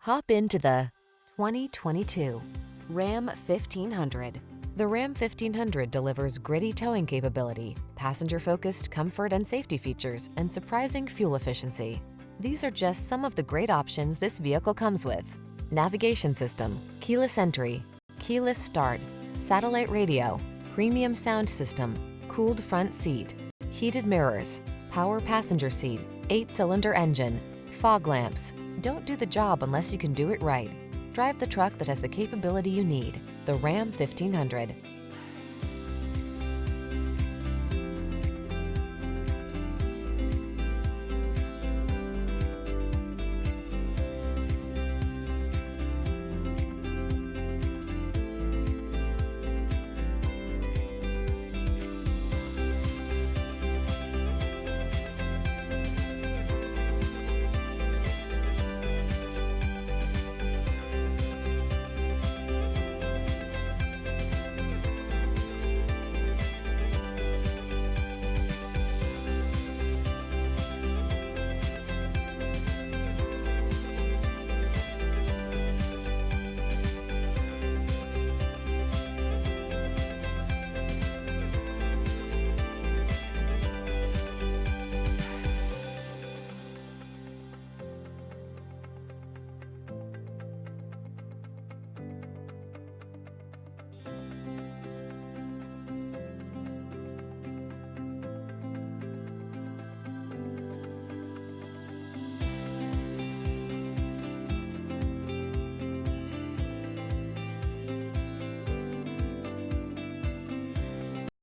Hop into the 2022 Ram 1500. The Ram 1500 delivers gritty towing capability, passenger-focused comfort and safety features, and surprising fuel efficiency. These are just some of the great options this vehicle comes with: navigation system, keyless entry, keyless start, satellite radio, premium sound system, cooled front seat, heated mirrors, power passenger seat, 8-cylinder engine, fog lamps. Don't do the job unless you can do it right. Drive the truck that has the capability you need. The Ram 1500.